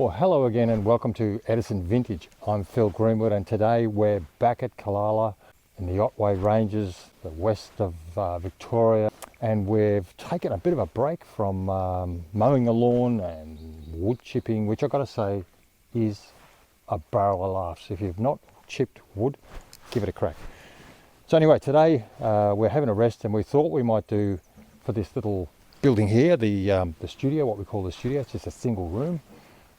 Well, hello again and welcome to Edison Vintage. I'm Phil Greenwood and today we're back at Killala in the Otway Ranges, the west of Victoria, and we've taken a bit of a break from mowing the lawn and wood chipping, which I've got to say is a barrel of laughs. If you've not chipped wood, give it a crack. So anyway, today we're having a rest and we thought we might do for this little building here, the studio, what we call the studio. It's just a single room.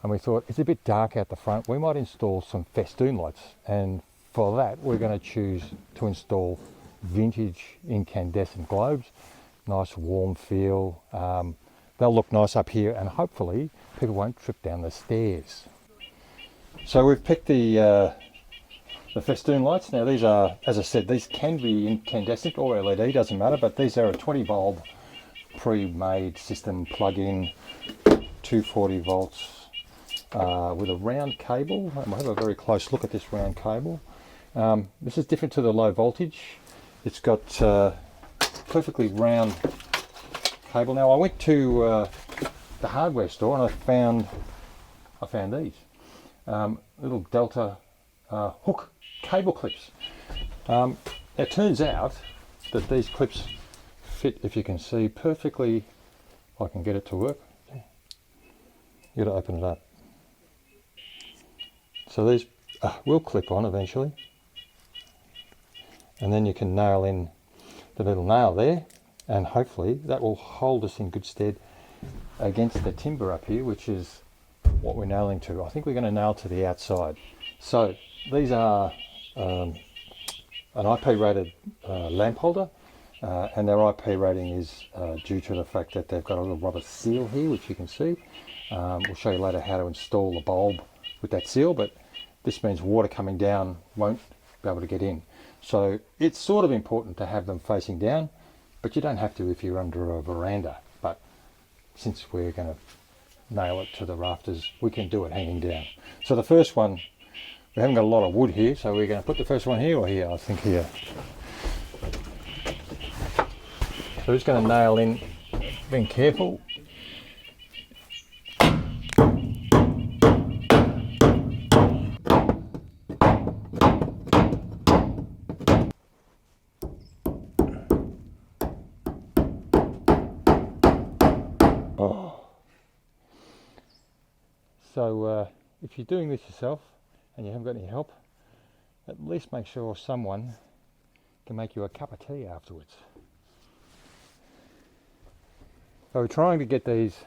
And we thought it's a bit dark out the front, we might install some festoon lights, and for that we're going to choose to install vintage incandescent globes. Nice warm feel, they'll look nice up here and hopefully people won't trip down the stairs. So we've picked the festoon lights. Now these are, as I said, these can be incandescent or LED, doesn't matter, but these are a 20 bulb pre-made system, plug-in, 240 volts. With a round cable, and we'll have a very close look at this round cable. This is different to the low voltage. It's got perfectly round cable. Now I went to the hardware store and I found these little Delta hook cable clips. It turns out that these clips fit, if you can see, perfectly. If I can get it to work. You got to open it up. So these will clip on eventually, and then you can nail in the little nail there, and hopefully that will hold us in good stead against the timber up here, which is what we're nailing to. I think we're going to nail to the outside. So these are an IP rated lamp holder, and their IP rating is due to the fact that they've got a little rubber seal here, which you can see. We'll show you later how to install the bulb with that seal, but this means water coming down won't be able to get in. So it's sort of important to have them facing down, but you don't have to if you're under a veranda. But since we're going to nail it to the rafters, we can do it hanging down. So the first one, we haven't got a lot of wood here, so we're going to put the first one here or here, I think here. So we're just going to nail in, being careful. So if you're doing this yourself and you haven't got any help, at least make sure someone can make you a cup of tea afterwards. So we're trying to get these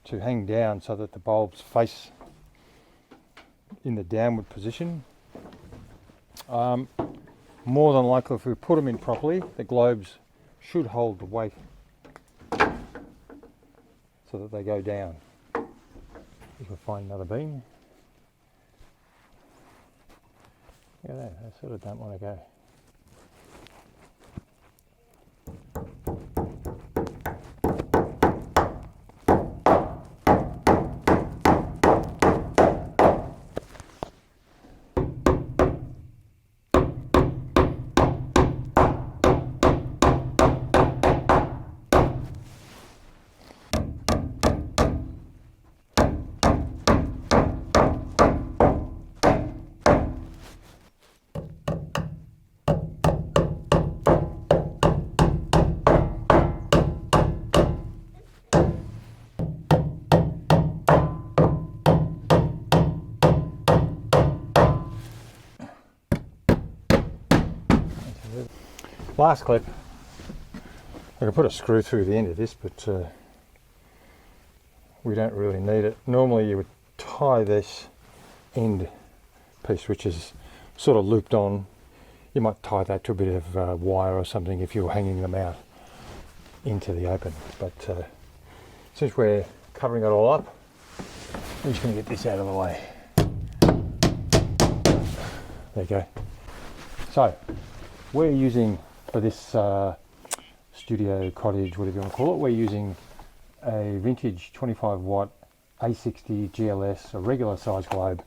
to hang down so that the bulbs face in the downward position. More than likely, if we put them in properly, the globes should hold the weight so that they go down. You can find another beam. Look at that, I sort of don't want to go. Last clip, I could put a screw through the end of this, but we don't really need it. Normally you would tie this end piece, which is sort of looped on. You might tie that to a bit of wire or something if you're hanging them out into the open. But since we're covering it all up, we're just going to get this out of the way. There you go. So we're using, for this studio, cottage, whatever you want to call it, we're using a vintage 25 watt A60 GLS, a regular size globe.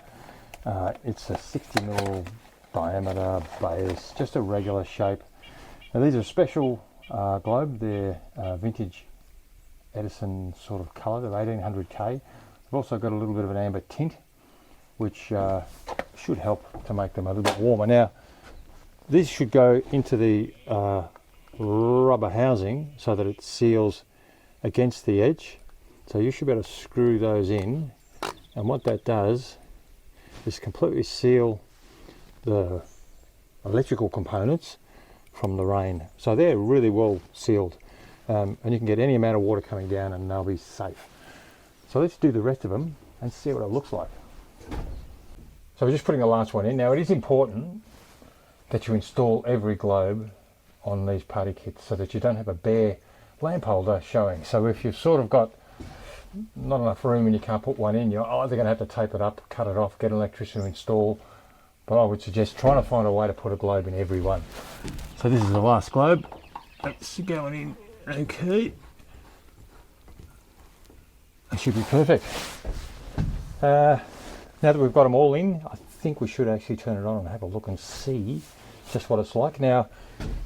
It's a 60mm diameter base, just a regular shape. Now these are special globe, they're vintage Edison sort of colour, the 1800K. We've also got a little bit of an amber tint, which should help to make them a little bit warmer. Now, this should go into the rubber housing so that it seals against the edge. So you should be able to screw those in, and what that does is completely seal the electrical components from the rain. So they're really well sealed, and you can get any amount of water coming down and they'll be safe. So let's do the rest of them and see what it looks like. So we're just putting the last one in. Now it is important that you install every globe on these party kits so that you don't have a bare lamp holder showing. So if you've sort of got not enough room and you can't put one in, you're either going to have to tape it up, cut it off, get an electrician to install. But I would suggest trying to find a way to put a globe in every one. So this is the last globe. That's going in okay. It should be perfect. Now that we've got them all in, I think we should actually turn it on and have a look and see just what it's like. Now,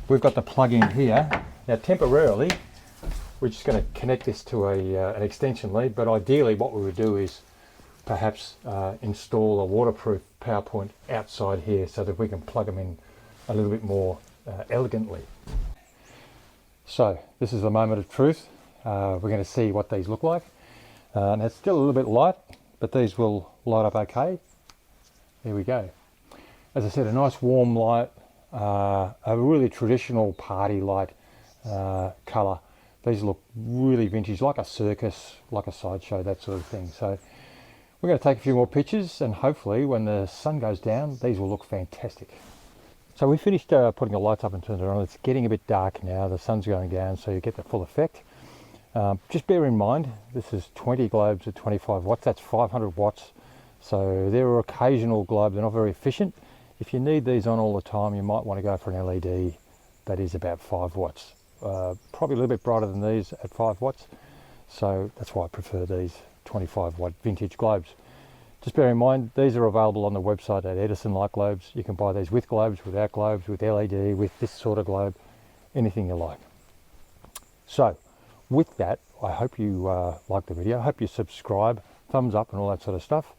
we've got the plug in here. Now temporarily, we're just going to connect this to an extension lead, but ideally what we would do is perhaps install a waterproof power point outside here so that we can plug them in a little bit more elegantly. So this is the moment of truth. We're going to see what these look like. And it's still a little bit light, but these will light up okay. There we go. As I said, a nice warm light, a really traditional party light colour. These look really vintage, like a circus, like a sideshow, that sort of thing. So we're going to take a few more pictures, and hopefully when the sun goes down, these will look fantastic. So we finished putting the lights up and turned it on. It's getting a bit dark now, the sun's going down, so you get the full effect. Just bear in mind, this is 20 globes at 25 watts, that's 500 watts. So they're occasional globes, they're not very efficient. If you need these on all the time, you might want to go for an LED that is about 5 watts. Probably a little bit brighter than these at 5 watts. So that's why I prefer these 25 watt vintage globes. Just bear in mind, these are available on the website at Edison Light Globes. You can buy these with globes, without globes, with LED, with this sort of globe, anything you like. So with that, I hope you like the video. I hope you subscribe, thumbs up and all that sort of stuff.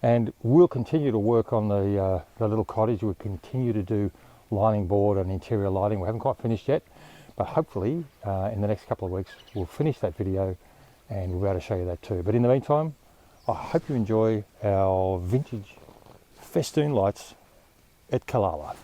And we'll continue to work on the little cottage. We'll continue to do lining board and interior lighting. We haven't quite finished yet, but hopefully in the next couple of weeks we'll finish that video and we'll be able to show you that too. But in the meantime, I hope you enjoy our vintage festoon lights at Killala.